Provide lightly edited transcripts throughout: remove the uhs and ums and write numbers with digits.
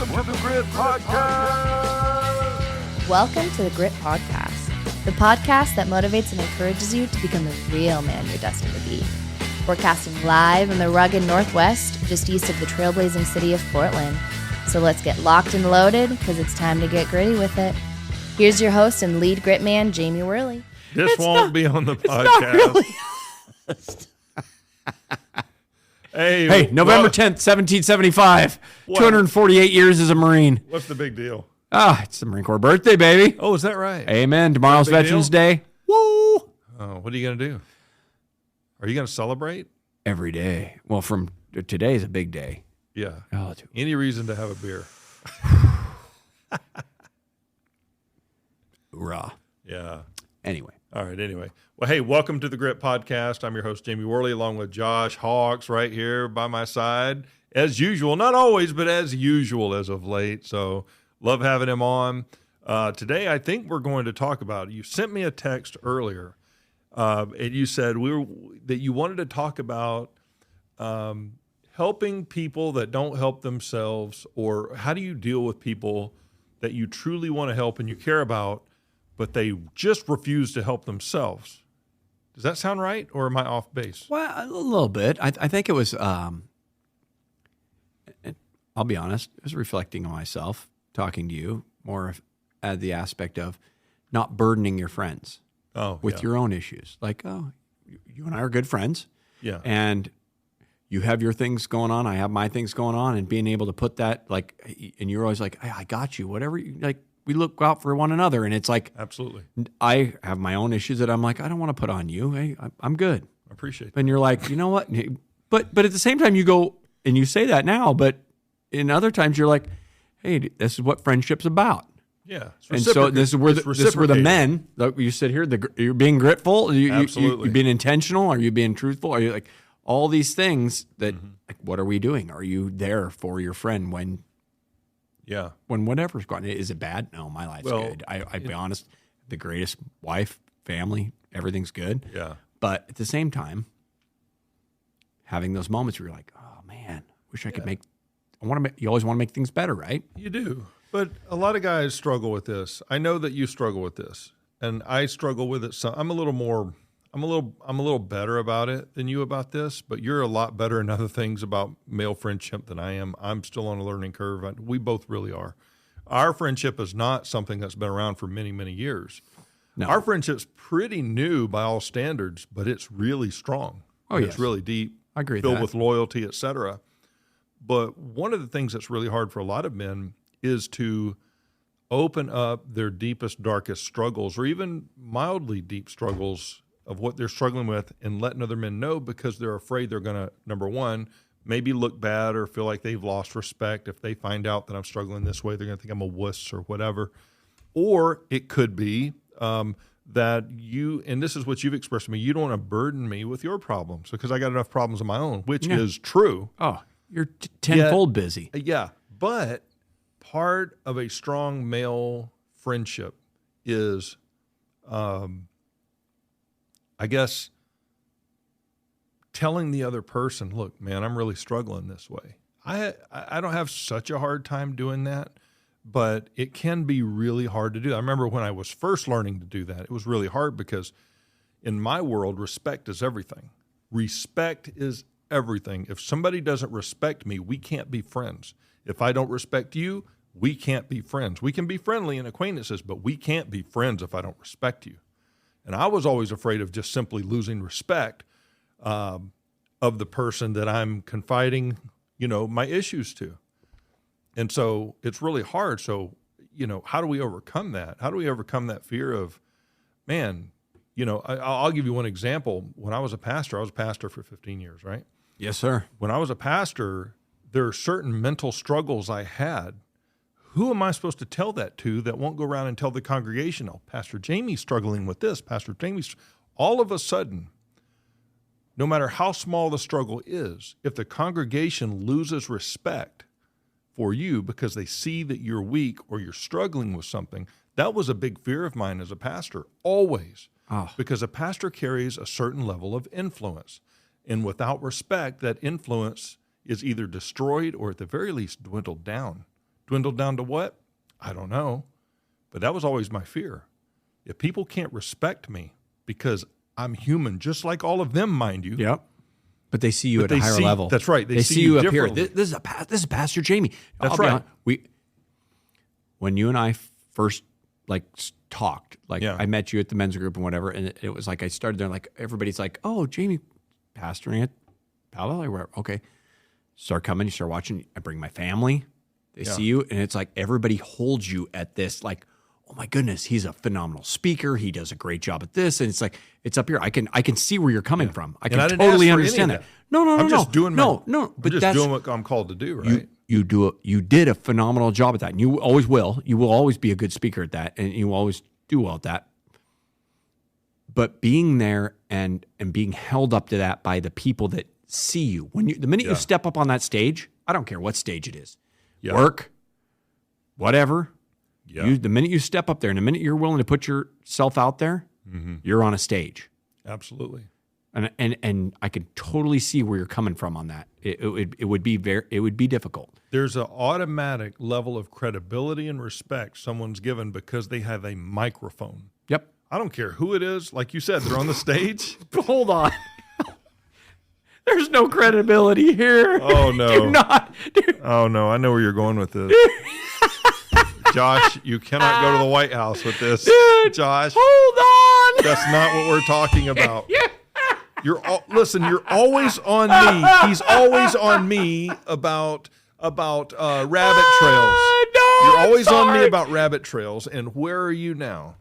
Welcome to the Grit Podcast. Welcome to the Grit Podcast, the podcast that motivates and encourages you to become the real man you're destined to be. Broadcasting live in the rugged Northwest, just east of the trailblazing city of Portland. So let's get locked and loaded, because it's time to get gritty with it. Here's your host and lead grit man, Jamie Worley. This won't be on the podcast. Hey, November 10th, 1775. What? 248 years as a Marine. What's the big deal? It's the Marine Corps birthday, baby. Oh, is that right? Amen. Tomorrow's Big Veterans deal? Day. Woo! Oh, what are you going to do? Are you going to celebrate? Every day. Well, from today is a big day. Yeah. Oh, Any reason to have a beer? Hoorah. Yeah. Anyway. All right. Anyway. Well, hey, welcome to the Grit Podcast. I'm your host, Jamie Worley, along with Josh Hawks right here by my side. As usual, not always, but as usual as of late. So love having him on. Today, I think we're going to talk about, you sent me a text earlier, and you said that you wanted to talk about helping people that don't help themselves, or how do you deal with people that you truly want to help and you care about, but they just refuse to help themselves. Does that sound right, or am I off base? Well, a little bit. I think it was, I'll be honest, it was reflecting on myself, talking to you, more at the aspect of not burdening your friends with your own issues. Like, you and I are good friends. Yeah. And you have your things going on, I have my things going on, and being able to put that, like, and you're always like, hey, I got you, whatever, like, we look out for one another, and it's like, absolutely. I have my own issues that I'm like, I don't want to put on you. Hey, I'm good. I appreciate that. And you're like, you know what? But at the same time, you go and you say that now, but in other times, you're like, hey, this is what friendship's about. Yeah. And so this is where the men, like you sit here, you're being gritful. Absolutely. You're being intentional. Are you being truthful? Are you like all these things that, like, what are we doing? Are you there for your friend when whatever's going on? Is it bad? No, my life's good. I'd be honest, the greatest wife, family, everything's good. Yeah. But at the same time, having those moments where you're like, oh man, wish I could you always want to make things better, right? You do. But a lot of guys struggle with this. I know that you struggle with this, and I struggle with it. So I'm a little better about it than you about this, but you're a lot better in other things about male friendship than I am. I'm still on a learning curve. We both really are. Our friendship is not something that's been around for many, many years. No. Our friendship's pretty new by all standards, but it's really strong. Oh, It's yes. really deep. I agree with filled that. with loyalty, et cetera. But one of the things that's really hard for a lot of men is to open up their deepest, darkest struggles, or even mildly deep struggles of what they're struggling with, and letting other men know, because they're afraid they're going to, number one, maybe look bad or feel like they've lost respect. If they find out that I'm struggling this way, they're going to think I'm a wuss or whatever. Or it could be that you, and this is what you've expressed to me, you don't want to burden me with your problems because I got enough problems of my own, which is true. Oh, you're tenfold busy. Yeah. But part of a strong male friendship is, I guess, telling the other person, look, man, I'm really struggling this way. I don't have such a hard time doing that, but it can be really hard to do. I remember when I was first learning to do that, it was really hard because in my world, respect is everything. Respect is everything. If somebody doesn't respect me, we can't be friends. If I don't respect you, we can't be friends. We can be friendly and acquaintances, but we can't be friends if I don't respect you. And I was always afraid of just simply losing respect of the person that I'm confiding, my issues to. And so it's really hard. So, how do we overcome that? How do we overcome that fear of, man, I'll give you one example. When I was a pastor for 15 years, right? Yes, sir. When I was a pastor, there are certain mental struggles I had. Who am I supposed to tell that to that won't go around and tell the congregation, oh, Pastor Jamie's struggling with this, Pastor Jamie's, all of a sudden, no matter how small the struggle is, if the congregation loses respect for you because they see that you're weak or you're struggling with something, that was a big fear of mine as a pastor, always. Because a pastor carries a certain level of influence. And without respect, that influence is either destroyed or at the very least dwindled down dwindled down to what? I don't know. But that was always my fear. If people can't respect me because I'm human, just like all of them, mind you. Yep. But they see you at a higher level. That's right. They see you up here. This is Pastor Jamie. That's right. When you and I first talked, I met you at the men's group and whatever, and it was like I started there, like everybody's like, "Oh, Jamie, pastoring at Powell Valley, wherever." Okay, start coming. You start watching. I bring my family. They see you, and it's like everybody holds you at this, like, "Oh my goodness, he's a phenomenal speaker. He does a great job at this." And it's like it's up here. I can see where you're coming from. I can totally understand that. No. I'm just doing but I'm just doing what I'm called to do, right? You did a phenomenal job at that, and you always will. You will always be a good speaker at that, and you will always do well at that. But being there and being held up to that by the people that see you, the minute you step up on that stage, I don't care what stage it is, work, whatever. Yeah. The minute you step up there, and the minute you're willing to put yourself out there, you're on a stage. Absolutely. And I can totally see where you're coming from on that. It would be difficult. There's an automatic level of credibility and respect someone's given because they have a microphone. Yep. I don't care who it is. Like you said, they're on the stage. Hold on. There's no credibility here. Oh, no. Do not. Oh, no. I know where you're going with this. Josh, you cannot go to the White House with this. Dude, Josh. Hold on. That's not what we're talking about. Listen, you're always on me. He's always on me about rabbit trails. You're always on me about rabbit trails. And where are you now?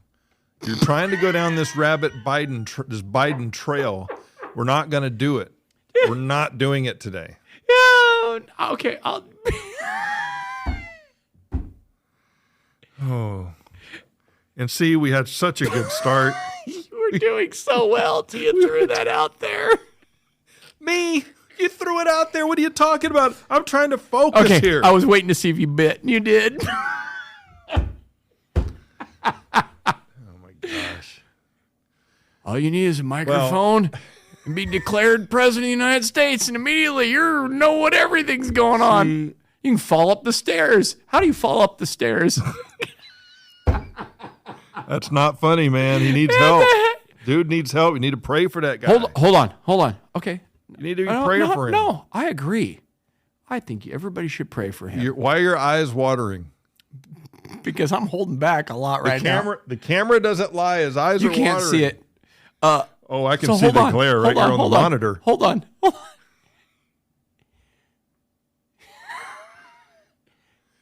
You're trying to go down this Biden trail. We're not going to do it. We're not doing it today. Yeah. Okay. Oh. And see, we had such a good start. You were doing so well till you threw that out there. Me? You threw it out there. What are you talking about? I'm trying to focus here. I was waiting to see if you bit, and you did. Oh, my gosh. All you need is a microphone and be declared president of the United States, and immediately you know what everything's going on. You can fall up the stairs. How do you fall up the stairs? That's not funny, man. He needs help. Dude needs help. You need to pray for that guy. Hold on. Okay. You need to be praying for him. No, I agree. I think everybody should pray for him. Why are your eyes watering? Because I'm holding back a lot now. The camera doesn't lie. His eyes are watering. You can't see it. I can see the glare right here on the monitor. Hold on.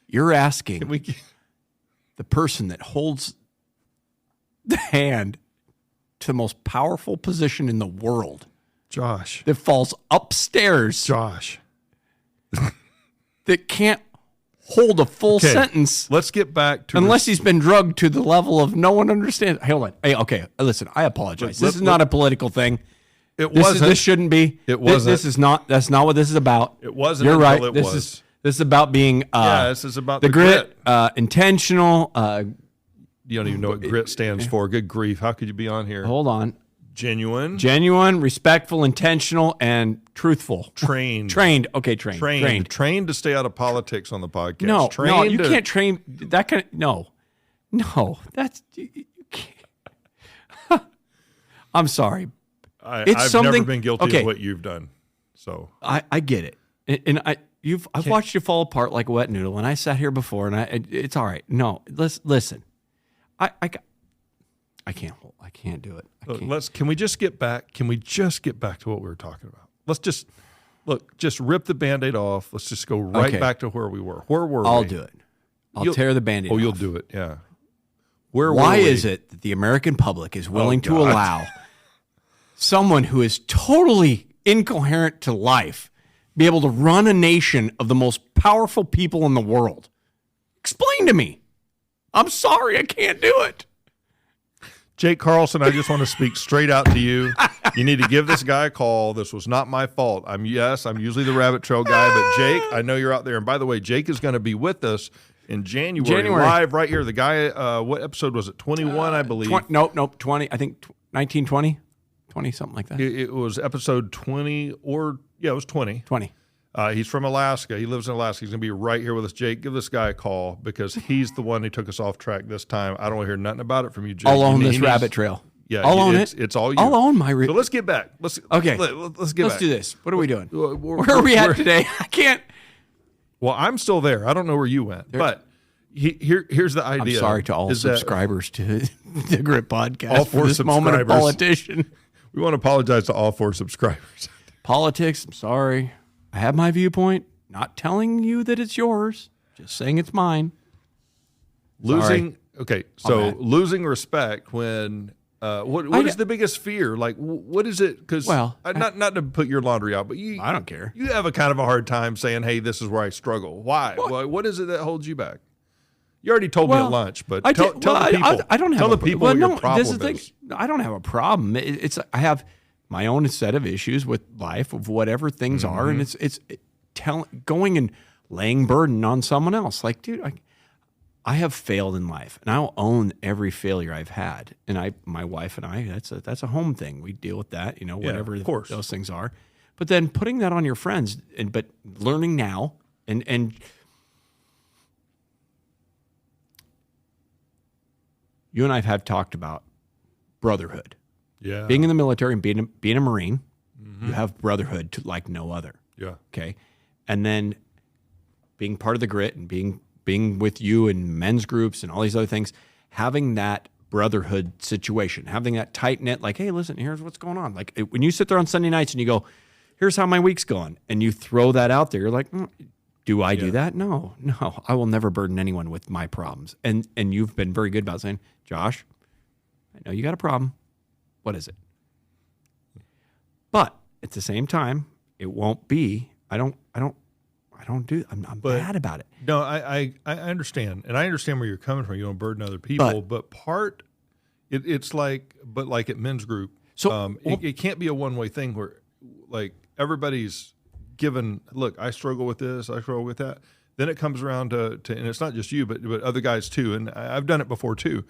You're asking the person that holds the hand to the most powerful position in the world, Josh, that falls upstairs, Josh, that can't hold a full sentence. Let's get back to unless he's been drugged to the level of no one understands. Hold on. Hey, okay, listen. I apologize. This is not a political thing. It wasn't. This shouldn't be. It wasn't. This is not. That's not what this is about. It wasn't. You're right. It This was. This is about being. This is about the grit. Intentional. You don't even know what grit stands for. Good grief! How could you be on here? Hold on. Genuine, respectful, intentional, and truthful. Trained. Okay, trained. Trained to stay out of politics on the podcast. No, you can't train that kind of. No, that's. You can't. I'm sorry. I've never been guilty of what you've done. So I get it, and I've watched you fall apart like a wet noodle, and I sat here before, and it's all right. No, listen. I can't do it. Can we just get back? Can we just get back to what we were talking about? Let's just rip the Band-Aid off. Let's just go right back to where we were. Where were we? I'll do it. I'll tear the Band-Aid off. You'll do it. Yeah. Why is it that the American public is willing to allow someone who is totally incoherent to life be able to run a nation of the most powerful people in the world? Explain to me. I'm sorry, I can't do it. Jake Carlson, I just want to speak straight out to you. You need to give this guy a call. This was not my fault. I'm usually the rabbit trail guy, but Jake, I know you're out there. And by the way, Jake is going to be with us in January. Live right here. The guy, what episode was it? 21, I believe. 20. I think 19, 20, something like that. It was episode 20, it was 20. 20. He's from Alaska. He lives in Alaska. He's going to be right here with us. Jake, give this guy a call because he's the one who took us off track this time. I don't want to hear nothing about it from you, Jake. I'll own this rabbit trail. Yeah, I'll own it. It's all you. I'll own my. So let's get back. Let's get Let's back. do this. What are we doing? Where are we at today? I can't. Well, I'm still there. I don't know where you went, but here's the idea. I'm sorry to all subscribers to the Grit Podcast. All 4 for this moment of politician. We want to apologize to all 4 subscribers. Politics. I'm sorry. I have my viewpoint. Not telling you that it's yours. Just saying it's mine. Losing respect when what is the biggest fear? Like what is it? Because not to put your laundry out, but I don't care. You have a kind of a hard time saying, "Hey, this is where I struggle." Why? What is it that holds you back? You already told me at lunch, but tell the people. I don't have tell the people what your problem this is. The thing. I don't have a problem. I have my own set of issues with life of whatever things are, and it's going and laying burden on someone else. Like, dude, I have failed in life, and I'll own every failure I've had. And my wife and I, that's a home thing. We deal with that, whatever those things are. But then putting that on your friends, but learning now, and you and I have talked about brotherhood. Yeah, being in the military and being a Marine, you have brotherhood like no other. Yeah. Okay. And then being part of the Grit and being with you in men's groups and all these other things, having that brotherhood situation, having that tight knit, like, hey, listen, here's what's going on. Like when you sit there on Sunday nights and you go, here's how my week's going, and you throw that out there, you're like, do I do that? No, I will never burden anyone with my problems. And you've been very good about saying, Josh, I know you got a problem. What is it? But at the same time, it won't be. I'm bad about it. No, I understand, and I understand where you're coming from. You don't burden other people, but it's like at men's group, so it can't be a one-way thing where like everybody's given. Look, I struggle with this, I struggle with that. Then it comes around to and it's not just you, but other guys too. And I've done it before too,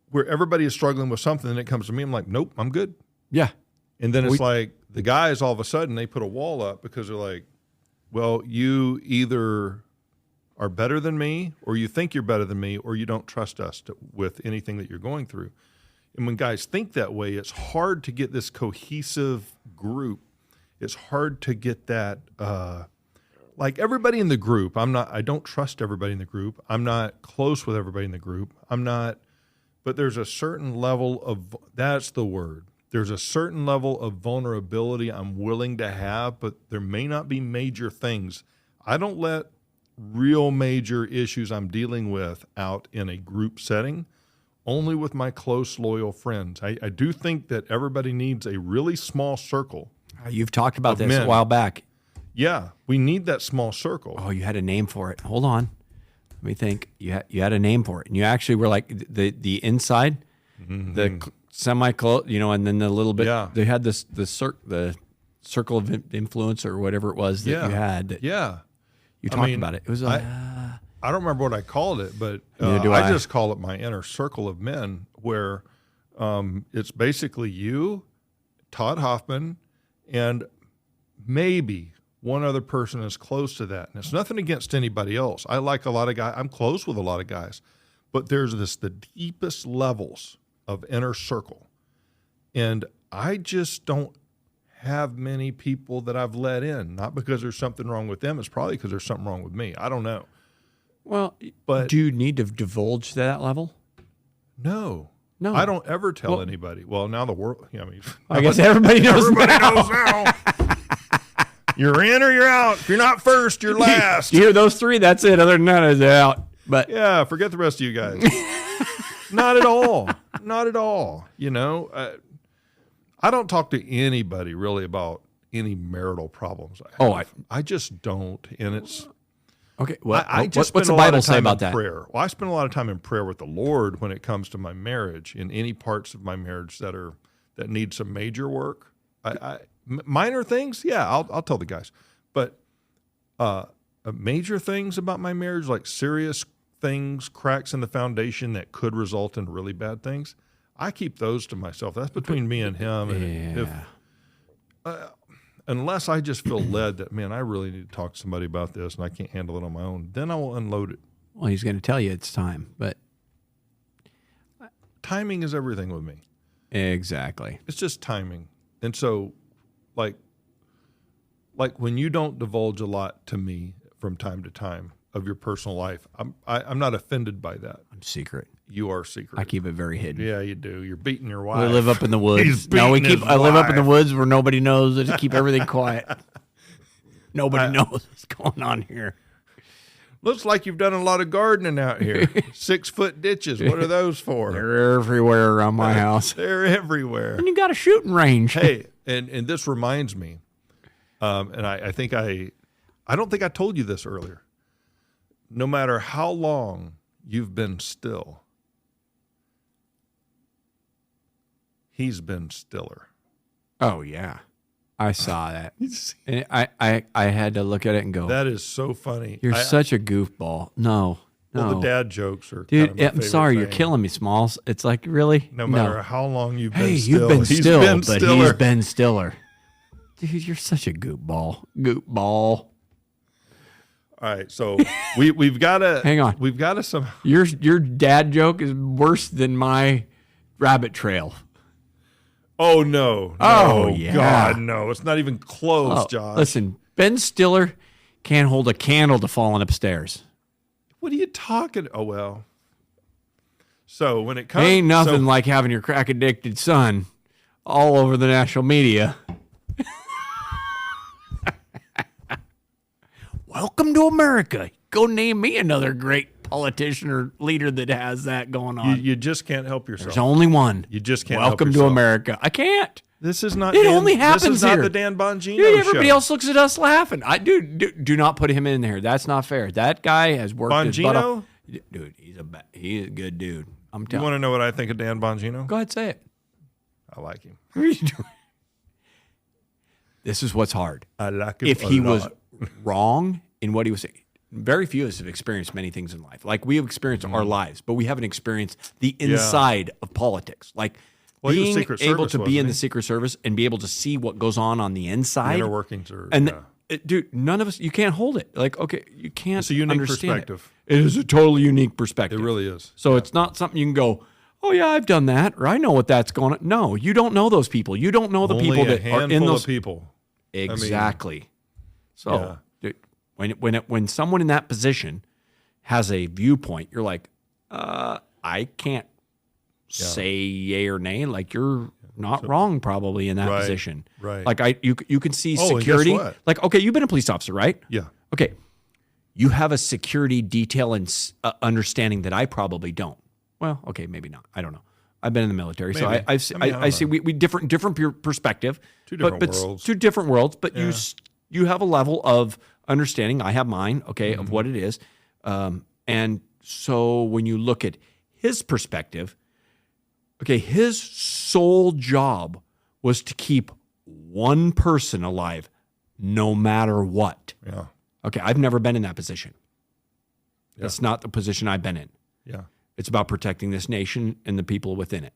where everybody is struggling with something, and it comes to me. I'm like, nope, I'm good. Yeah, and then it's like the guys all of a sudden they put a wall up because they're like, well, you either are better than me, or you think you're better than me, or you don't trust us with anything that you're going through. And when guys think that way, it's hard to get this cohesive group. It's hard to get that, like everybody in the group. I don't trust everybody in the group. I'm not close with everybody in the group. But there's a certain level of, that's the word. There's a certain level of vulnerability I'm willing to have, but there may not be major things. I don't let real major issues I'm dealing with out in a group setting, only with my close, loyal friends. I do think that everybody needs a really small circle. You've talked about this a while back. Yeah, we need that small circle. Oh, you had a name for it. Hold on. Let me think. You had a name for it. And you actually were like the inside, the semi-close, and then the little bit. Yeah. They had the circle of influence or whatever it was that you had. You talked about it. It was I don't remember what I called it, but I just call it my inner circle of men, where it's basically you, Todd Hoffman, and maybe one other person is close to that. And it's nothing against anybody else. I like a lot of guys. I'm close with a lot of guys, but there's the deepest levels of inner circle. And I just don't have many people that I've let in, not because there's something wrong with them. It's probably because there's something wrong with me. I don't know. Well, but do you need to divulge to that level? No, I don't ever tell anybody. Well, now the world, I guess everybody knows. Everybody knows now. You're in or you're out. If you're not first, you're last. You hear those three? That's it. Other than that, it's out. But yeah, forget the rest of you guys. Not at all. Not at all. I don't talk to anybody really about any marital problems I have. I just don't. And it's okay. Well, what's the Bible say about that? Prayer. Well, I spend a lot of time in prayer with the Lord when it comes to my marriage, in any parts of my marriage that need some major work. Minor things, I'll tell the guys. But major things about my marriage, like serious things, cracks in the foundation that could result in really bad things, I keep those to myself. That's between me and him. And unless I just feel led that, man, I really need to talk to somebody about this and I can't handle it on my own, then I will unload it. Well, he's going to tell you it's time, but timing is everything with me. Exactly. It's just timing. And so like when you don't divulge a lot to me from time to time of your personal life, I'm not offended by that. I'm secret. You are secret. I keep it very hidden. Yeah, you do. You're beating your wife. We live up in the woods. I live up in the woods where nobody knows. I just keep everything quiet. Nobody knows what's going on here. Looks like you've done a lot of gardening out here. 6-foot ditches. What are those for? They're everywhere around my house. They're everywhere. And you got a shooting range. Hey, and this reminds me, and I think I don't think I told you this earlier. No matter how long you've been still, he's been stiller. Oh, yeah. I saw that. And I had to look at it and go, that is so funny. You're such a goofball. No. Well, the dad jokes are dude, kind of my I'm sorry, thing. you're killing me, Smalls. It's like, really? No matter how long you've hey, been still. You've been still, been but stiller. he's been stiller. Dude, you're such a goofball. Goofball. All right, so we've got to hang on. We've got to some. Your dad joke is worse than my rabbit trail. Oh no! Oh yeah! God, no! It's not even close, Josh. Listen, Ben Stiller can't hold a candle to falling upstairs. What are you talking? Oh well. So when it comes, ain't nothing like having your crack addicted son all over the national media. Welcome to America. Go name me another great politician or leader that has that going on. You just can't help yourself. There's only one. You just can't. Welcome help to yourself. America. I can't. This is not. It only happens This is not here. the Dan Bongino Dude, everybody show. else looks at us laughing. Do not put him in there. That's not fair. That guy has worked his butt off. Bongino? Dude, he's a good dude. I'm You telling want to know what I think of Dan Bongino? Go ahead, say it. I like him. What are you doing? This is what's hard. I like him. If he was wrong in what he was saying, very few of us have experienced many things in life. Like we have experienced our lives, but we haven't experienced the inside of politics. Like being Secret able Service, to be wasn't in he? the Secret Service and be able to see what goes on the inside. inner workings are. And yeah. dude, none of us, you can't hold it. Like, okay, you can't It's a unique understand perspective. It is a totally unique perspective. It really is. So it's not something you can go, oh yeah, I've done that, or I know what that's going on. No, you don't know those people. You don't know the Only people a that are in handful those of people. Exactly. So Yeah. dude, when someone in that position has a viewpoint, you're like, I can't say yay or nay. Like you're not wrong probably in that Right, position. right. Like you can see Oh, and guess security. what? Like, okay, you've been a police officer, right? Yeah. Okay. You have a security detail and understanding that I probably don't. Well, okay, maybe not. I don't know. I've been in the military, so Maybe. I see we different perspective. Two different but worlds. Two different worlds, but Yeah. you have a level of understanding. I have mine, okay, Mm-hmm. of what it is. And so when you look at his perspective, okay, his sole job was to keep one person alive no matter what. Yeah. Okay, I've never been in that position. Yeah. That's not the position I've been in. Yeah. It's about protecting this nation and the people within it.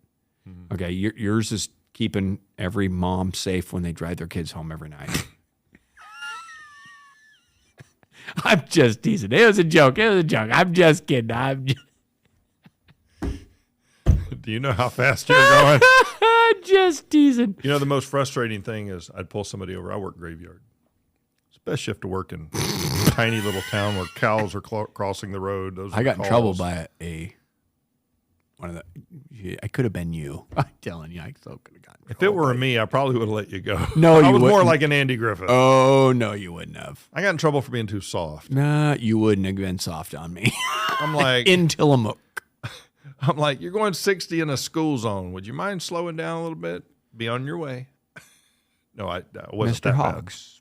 Mm-hmm. Okay, yours is keeping every mom safe when they drive their kids home every night. I'm just teasing. It was a joke. I'm just kidding. Do you know how fast you're going? I'm just teasing. You know, the most frustrating thing is I'd pull somebody over. I work graveyard. It's the best shift to work in a tiny little town where cows are crossing the road. Those I are got in calls. trouble by one of the. I could have been you. I'm telling you, I so could have gotten. If it were me, I probably would have let you go. No, I you was more wouldn't. like an Andy Griffith. Oh no, you wouldn't have. I got in trouble for being too soft. Nah, you wouldn't have been soft on me. I'm like, in Tillamook. I'm like, you're going 60 in a school zone. Would you mind slowing down a little bit? Be on your way. No, I wasn't Mr. that Hawks.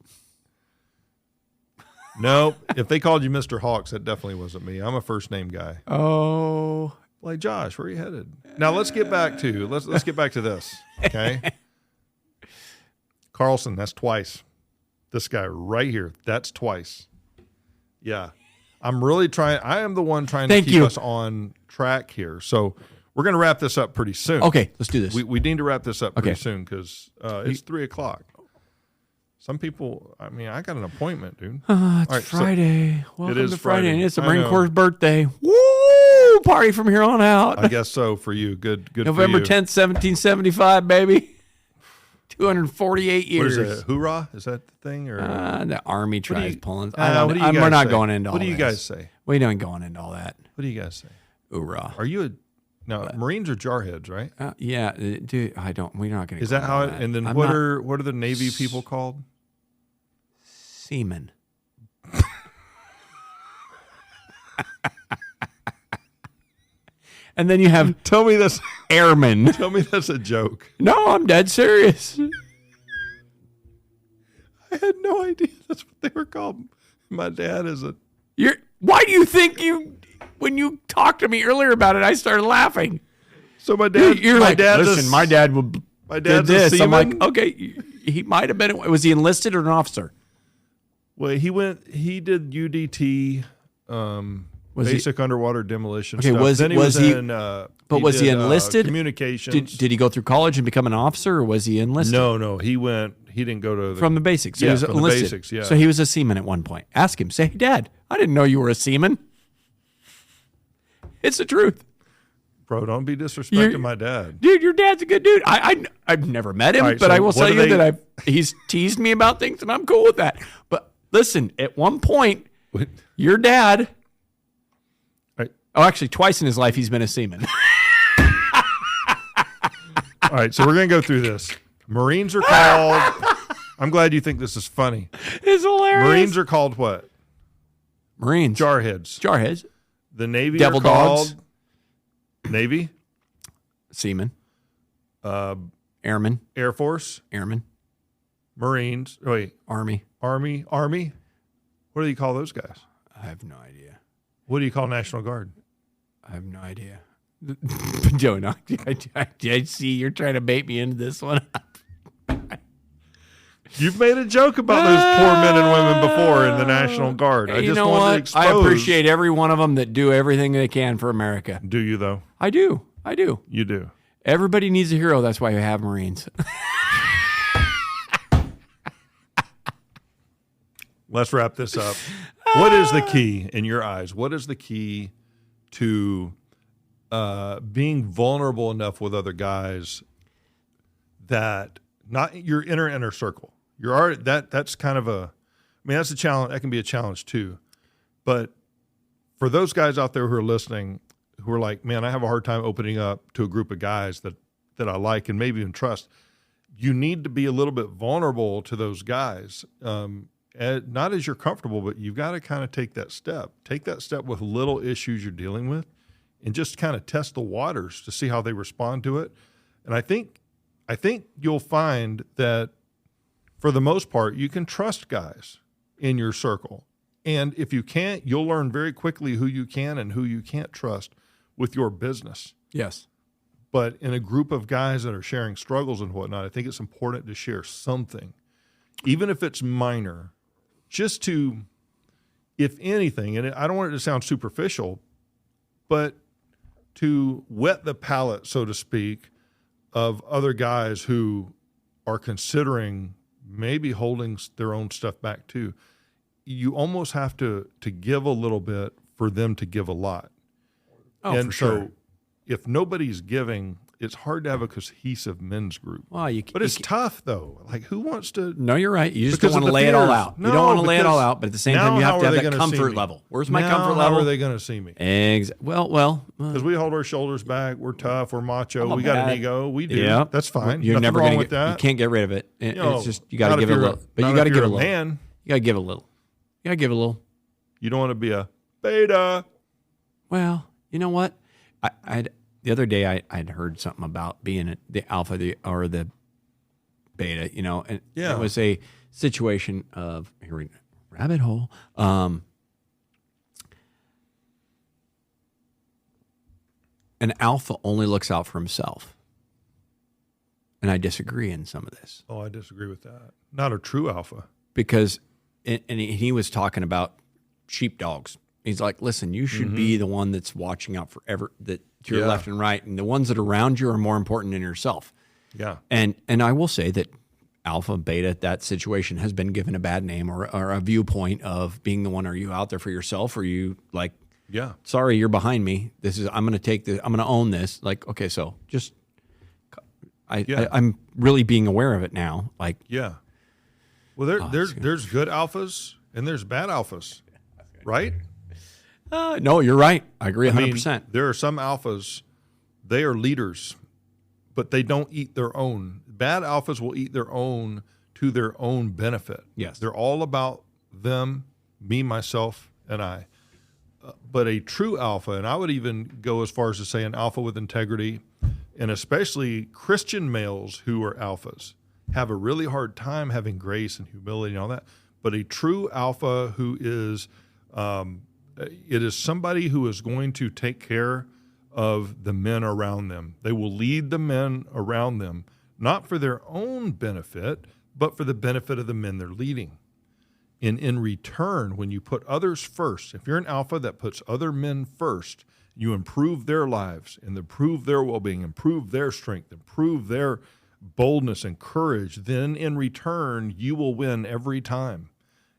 bad. No, if they called you Mr. Hawks, that definitely wasn't me. I'm a first name guy. Oh. Like, Josh, where are you headed? Now let's get back to this. Okay. Carlson, that's twice. This guy right here, that's twice. Yeah. I'm really trying. I am the one trying to keep us on track here. So we're going to wrap this up pretty soon. Okay, let's do this. We need to wrap this up pretty Okay. soon because it's 3:00. Some people, I mean, I got an appointment, dude. It's Friday. Welcome is to Friday. Friday. And it's the I Marine know. Corps' birthday. Woo! Party from here on out. I guess so for you. Good November for you. 10th, 1775, baby. 248 years. What is it? Hoorah? Is that the thing? Or The Army tries pulling. what do you guys we're not say? going into all What do you this. guys say? We don't going into all that. What do you guys say? Hoorah. Are you Marines are jarheads, right? Yeah, dude, we're not going to. Is that how it? And then what are the Navy people called? Seamen. And then you have Tell me this. airmen. Tell me that's a joke. No, I'm dead serious. I had no idea that's what they were called. My dad is a. Why do you think when you talked to me earlier about it, I started laughing? So my dad. You're my like, dad listen, my dad would. My Did dad's a this. I'm seaman. like, okay, he might have been. Was he enlisted or an officer? Well, he did UDT, basic underwater demolition. Okay, stuff. was then he was was he? in, But was he did, enlisted? Communications. Did he go through college and become an officer, or was he enlisted? No. He didn't go to From the basics. Yeah, he was from the enlisted. basics, yeah. So he was a seaman at one point. Ask him. Say, hey, Dad, I didn't know you were a seaman. It's the truth. Bro, don't be disrespecting my dad. Dude, your dad's a good dude. I've never met him, All right, but so I will what tell do you they- that he's teased me about things, and I'm cool with that. But listen, at one point, your dad, Right. actually twice in his life, he's been a seaman. All right, so we're gonna go through this. Marines are called. I'm glad you think this is funny. It's hilarious. Marines are called what? Marines. Jarheads. Jarheads. The Navy Devil are called dogs. Navy. Seaman. Uh, Airman. Air Force. Airman. Marines. Wait. Army. Army. What do you call those guys? I have no idea. What do you call National Guard? I have no idea. Joe, no, I see you're trying to bait me into this one. You've made a joke about those poor men and women before in the National Guard. I You just know wanted to what? expose. I appreciate every one of them that do everything they can for America. Do you though? I do. You do. Everybody needs a hero. That's why we have Marines. Let's wrap this up. What is the key in your eyes? What is the key to being vulnerable enough with other guys that not your inner circle? You're already that's kind of that's a challenge. That can be a challenge too. But for those guys out there who are listening, who are like, man, I have a hard time opening up to a group of guys that I like and maybe even trust. You need to be a little bit vulnerable to those guys. Not as you're comfortable, but you've got to kind of take that step. Take that step with little issues you're dealing with and just kind of test the waters to see how they respond to it. And I think you'll find that for the most part, you can trust guys in your circle. And if you can't, you'll learn very quickly who you can and who you can't trust with your business. Yes. But in a group of guys that are sharing struggles and whatnot, I think it's important to share something, even if it's minor, just to, if anything, and I don't want it to sound superficial, but to whet the palate, so to speak, of other guys who are considering maybe holding their own stuff back too. You almost have to give a little bit for them to give a lot. Oh, and for so sure. if nobody's giving, it's hard to have a cohesive men's group. Well, But it's tough though. Like who wants to? No, you're right. You just Because don't want of to the lay it all fears. out. You No, don't want to lay it all because out, but at the same now time, you how have to are they have that gonna see comfort me? level. Where's my Now comfort How level? are they going to see me? Well. Because we hold our shoulders back. We're tough. We're macho. I'm a We got an bad- ego. We do. Yeah, That's fine. You're Nothing never wrong going with to that. You can't get rid of it. It's just you got not to if give it a you're little. But not you if got to you're give a a little. man. You got to give a little. You got to give a little. You don't want to be a beta. Well, you know what? The other day I'd heard something about being the alpha or the beta, and Yeah. it was a situation of rabbit hole. An alpha only looks out for himself. And I disagree in some of this. Oh, I disagree with that. Not a true alpha. Because, and he was talking about sheepdogs. He's like, listen, you should be the one that's watching out for to your Yeah. left and right. And the ones that are around you are more important than yourself. Yeah. And I will say that alpha, beta, that situation has been given a bad name or a viewpoint of being the one. Are you out there for yourself? Or are you like, yeah, sorry, you're behind me. I'm going to take this. I'm going to own this. Like, okay, so just, I'm really being aware of it now. Like, yeah. Well, there's good alphas and there's bad alphas, right? No, you're right. I agree 100%. There are some alphas, they are leaders, but they don't eat their own. Bad alphas will eat their own to their own benefit. Yes. They're all about them, me, myself, and I. But a true alpha, and I would even go as far as to say an alpha with integrity, and especially Christian males who are alphas, have a really hard time having grace and humility and all that. But a true alpha who is, it is somebody who is going to take care of the men around them. They will lead the men around them, not for their own benefit, but for the benefit of the men they're leading. And in return, when you put others first, if you're an alpha that puts other men first, you improve their lives and improve their well-being, improve their strength, improve their boldness and courage, then in return, you will win every time.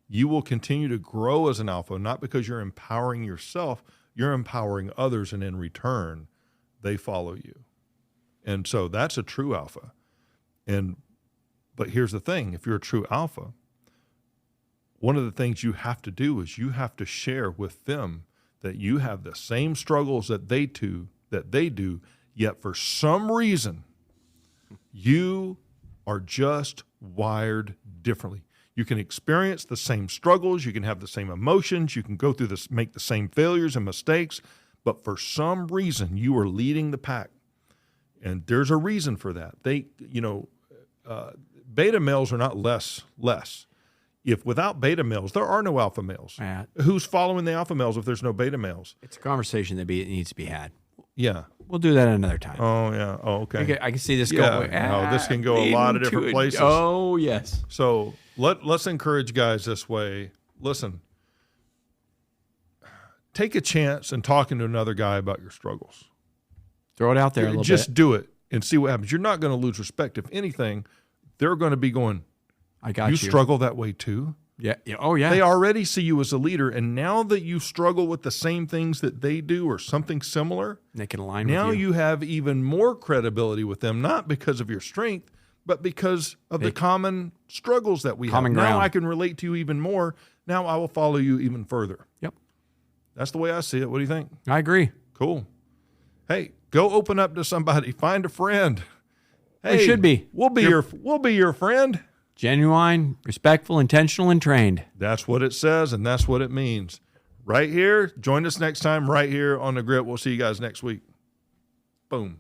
You will continue to grow as an alpha, not because you're empowering yourself, you're empowering others, and in return, they follow you. And so that's a true alpha. But here's the thing, if you're a true alpha, one of the things you have to do is you have to share with them that you have the same struggles that they do, yet for some reason, you are just wired differently. You can experience the same struggles, you can have the same emotions, you can go through this, make the same failures and mistakes, but for some reason you are leading the pack. And there's a reason for that. Beta males are not less. If without beta males, there are no alpha males. Who's following the alpha males if there's no beta males? It's a conversation that needs to be had. Yeah. We'll do that another time. Oh, yeah. Oh, okay. I can see this going. This can go a lot of different places. Oh, yes. So let's encourage guys this way. Listen, take a chance and talking to another guy about your struggles. Throw it out there a little bit. Just do it and see what happens. You're not going to lose respect. If anything, they're going to be going, I got you. You struggle that way too? Yeah. Oh, yeah. They already see you as a leader, and now that you struggle with the same things that they do or something similar, they can align with you. Now you have even more credibility with them, not because of your strength, but because of the common struggles that we have. Ground. Now I can relate to you even more. Now I will follow you even further. Yep. That's the way I see it. What do you think? I agree. Cool. Hey, go open up to somebody. Find a friend. Hey, we should be. We'll be your friend. Genuine, respectful, intentional, and trained. That's what it says, and that's what it means. Right here. Join us next time right here on The Grit. We'll see you guys next week. Boom.